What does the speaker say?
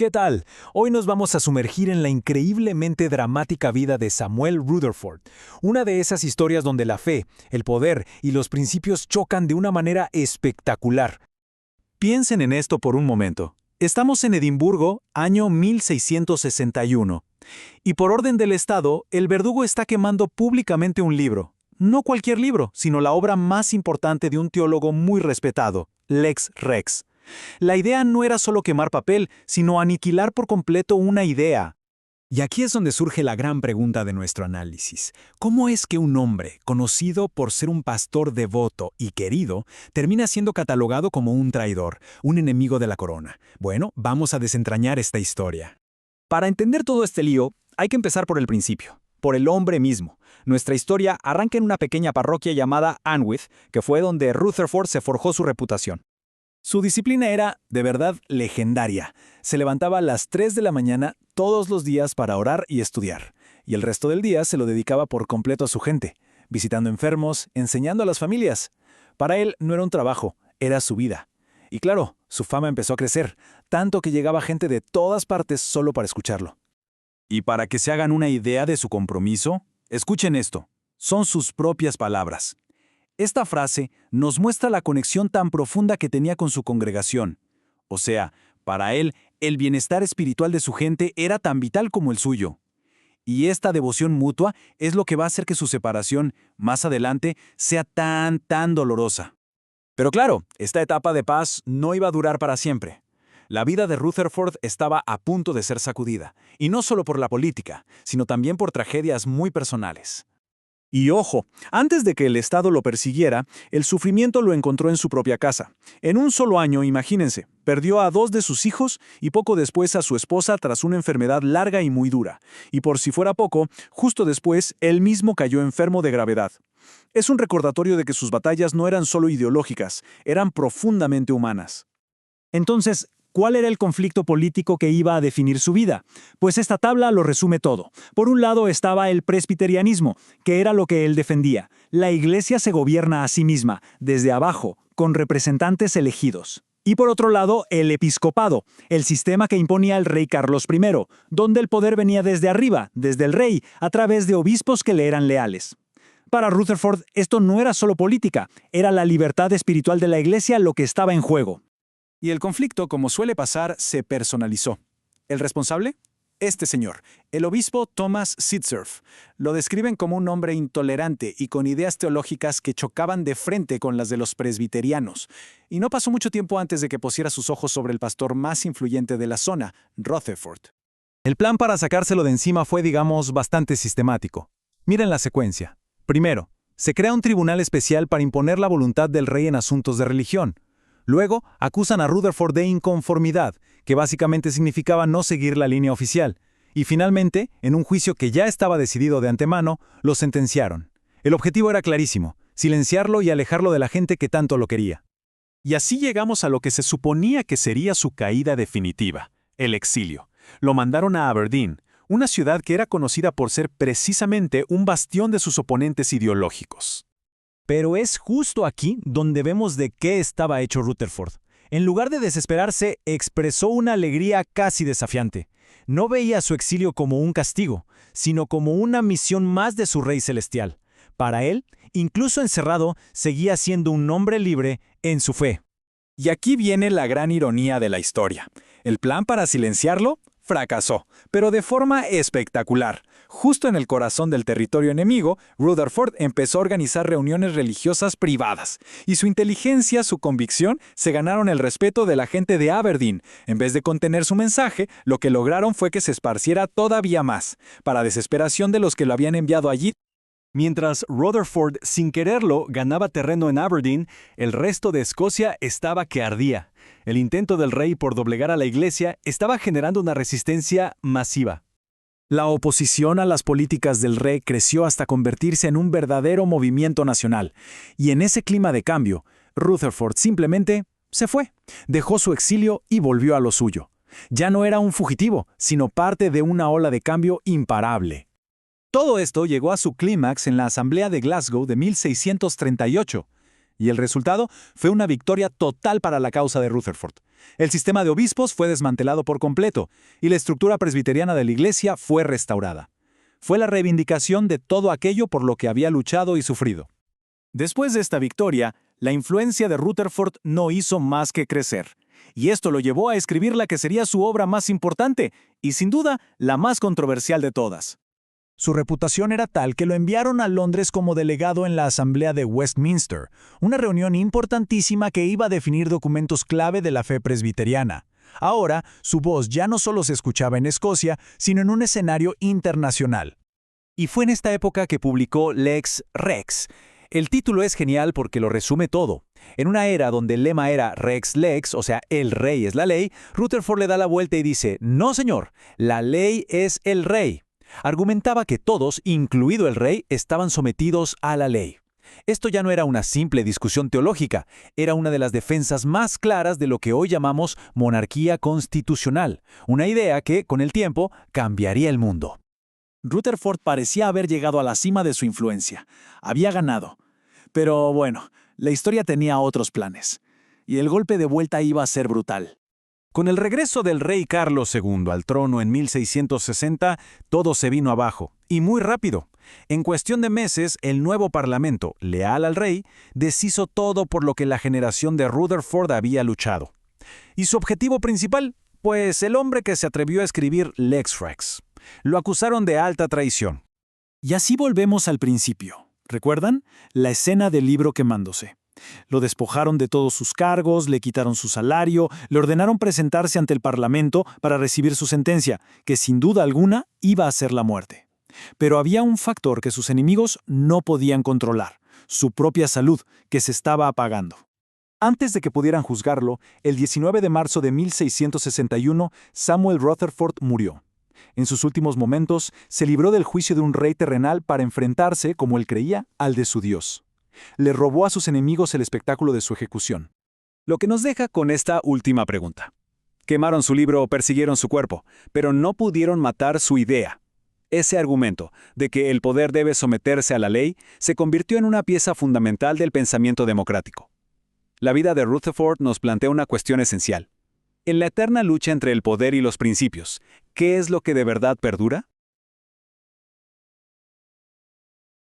¿Qué tal? Hoy nos vamos a sumergir en la increíblemente dramática vida de Samuel Rutherford, una de esas historias donde la fe, el poder y los principios chocan de una manera espectacular. Piensen en esto por un momento. Estamos en Edimburgo, año 1661, y por orden del Estado, el verdugo está quemando públicamente un libro. No cualquier libro, sino la obra más importante de un teólogo muy respetado, Lex Rex. La idea no era solo quemar papel, sino aniquilar por completo una idea. Y aquí es donde surge la gran pregunta de nuestro análisis. ¿Cómo es que un hombre, conocido por ser un pastor devoto y querido, termina siendo catalogado como un traidor, un enemigo de la corona? Bueno, vamos a desentrañar esta historia. Para entender todo este lío, hay que empezar por el principio, por el hombre mismo. Nuestra historia arranca en una pequeña parroquia llamada Anwyth, que fue donde Rutherford se forjó su reputación. Su disciplina era, de verdad, legendaria. Se levantaba a las 3 de la mañana todos los días para orar y estudiar, y el resto del día se lo dedicaba por completo a su gente, visitando enfermos, enseñando a las familias. Para él no era un trabajo, era su vida. Y claro, su fama empezó a crecer, tanto que llegaba gente de todas partes solo para escucharlo. Y para que se hagan una idea de su compromiso, escuchen esto. Son sus propias palabras. Esta frase nos muestra la conexión tan profunda que tenía con su congregación. O sea, para él, el bienestar espiritual de su gente era tan vital como el suyo. Y esta devoción mutua es lo que va a hacer que su separación, más adelante, sea tan dolorosa. Pero claro, esta etapa de paz no iba a durar para siempre. La vida de Rutherford estaba a punto de ser sacudida, y no solo por la política, sino también por tragedias muy personales. Y ojo, antes de que el Estado lo persiguiera, el sufrimiento lo encontró en su propia casa. En un solo año, imagínense, perdió a 2 de sus hijos y poco después a su esposa tras una enfermedad larga y muy dura. Y por si fuera poco, justo después, él mismo cayó enfermo de gravedad. Es un recordatorio de que sus batallas no eran solo ideológicas, eran profundamente humanas. Entonces, ¿cuál era el conflicto político que iba a definir su vida? Pues esta tabla lo resume todo. Por un lado estaba el presbiterianismo, que era lo que él defendía. La iglesia se gobierna a sí misma, desde abajo, con representantes elegidos. Y por otro lado, el episcopado, el sistema que imponía el rey Carlos I, donde el poder venía desde arriba, desde el rey, a través de obispos que le eran leales. Para Rutherford, esto no era solo política, era la libertad espiritual de la iglesia lo que estaba en juego. Y el conflicto, como suele pasar, se personalizó. ¿El responsable? Este señor, el obispo Thomas Sitzerf. Lo describen como un hombre intolerante y con ideas teológicas que chocaban de frente con las de los presbiterianos. Y no pasó mucho tiempo antes de que pusiera sus ojos sobre el pastor más influyente de la zona, Rutherford. El plan para sacárselo de encima fue, digamos, bastante sistemático. Miren la secuencia. Primero, se crea un tribunal especial para imponer la voluntad del rey en asuntos de religión. Luego, acusan a Rutherford de inconformidad, que básicamente significaba no seguir la línea oficial. Y finalmente, en un juicio que ya estaba decidido de antemano, lo sentenciaron. El objetivo era clarísimo, silenciarlo y alejarlo de la gente que tanto lo quería. Y así llegamos a lo que se suponía que sería su caída definitiva, el exilio. Lo mandaron a Aberdeen, una ciudad que era conocida por ser precisamente un bastión de sus oponentes ideológicos. Pero es justo aquí donde vemos de qué estaba hecho Rutherford. En lugar de desesperarse, expresó una alegría casi desafiante. No veía su exilio como un castigo, sino como una misión más de su Rey Celestial. Para él, incluso encerrado, seguía siendo un hombre libre en su fe. Y aquí viene la gran ironía de la historia. El plan para silenciarlo fracasó, pero de forma espectacular. Justo en el corazón del territorio enemigo, Rutherford empezó a organizar reuniones religiosas privadas, y su inteligencia, su convicción, se ganaron el respeto de la gente de Aberdeen. En vez de contener su mensaje, lo que lograron fue que se esparciera todavía más, para desesperación de los que lo habían enviado allí. Mientras Rutherford, sin quererlo, ganaba terreno en Aberdeen, el resto de Escocia estaba que ardía. El intento del rey por doblegar a la iglesia estaba generando una resistencia masiva. La oposición a las políticas del rey creció hasta convertirse en un verdadero movimiento nacional. Y en ese clima de cambio, Rutherford simplemente se fue, dejó su exilio y volvió a lo suyo. Ya no era un fugitivo, sino parte de una ola de cambio imparable. Todo esto llegó a su clímax en la Asamblea de Glasgow de 1638. Y el resultado fue una victoria total para la causa de Rutherford. El sistema de obispos fue desmantelado por completo y la estructura presbiteriana de la Iglesia fue restaurada. Fue la reivindicación de todo aquello por lo que había luchado y sufrido. Después de esta victoria, la influencia de Rutherford no hizo más que crecer. Y esto lo llevó a escribir la que sería su obra más importante y, sin duda, la más controversial de todas. Su reputación era tal que lo enviaron a Londres como delegado en la Asamblea de Westminster, una reunión importantísima que iba a definir documentos clave de la fe presbiteriana. Ahora, su voz ya no solo se escuchaba en Escocia, sino en un escenario internacional. Y fue en esta época que publicó Lex Rex. El título es genial porque lo resume todo. En una era donde el lema era Rex Lex, o sea, el rey es la ley, Rutherford le da la vuelta y dice, no señor, la ley es el rey. Argumentaba que todos, incluido el rey, estaban sometidos a la ley. Esto ya no era una simple discusión teológica, era una de las defensas más claras de lo que hoy llamamos monarquía constitucional, una idea que, con el tiempo, cambiaría el mundo. Rutherford parecía haber llegado a la cima de su influencia. Había ganado. Pero bueno, la historia tenía otros planes. Y el golpe de vuelta iba a ser brutal. Con el regreso del rey Carlos II al trono en 1660, todo se vino abajo, y muy rápido. En cuestión de meses, el nuevo parlamento, leal al rey, deshizo todo por lo que la generación de Rutherford había luchado. ¿Y su objetivo principal? Pues el hombre que se atrevió a escribir Lex Rex. Lo acusaron de alta traición. Y así volvemos al principio. ¿Recuerdan? La escena del libro quemándose. Lo despojaron de todos sus cargos, le quitaron su salario, le ordenaron presentarse ante el Parlamento para recibir su sentencia, que sin duda alguna iba a ser la muerte. Pero había un factor que sus enemigos no podían controlar, su propia salud, que se estaba apagando. Antes de que pudieran juzgarlo, el 19 de marzo de 1661, Samuel Rutherford murió. En sus últimos momentos, se libró del juicio de un rey terrenal para enfrentarse, como él creía, al de su Dios. Le robó a sus enemigos el espectáculo de su ejecución. Lo que nos deja con esta última pregunta. Quemaron su libro o persiguieron su cuerpo, pero no pudieron matar su idea. Ese argumento de que el poder debe someterse a la ley se convirtió en una pieza fundamental del pensamiento democrático. La vida de Rutherford nos plantea una cuestión esencial. En la eterna lucha entre el poder y los principios, ¿qué es lo que de verdad perdura?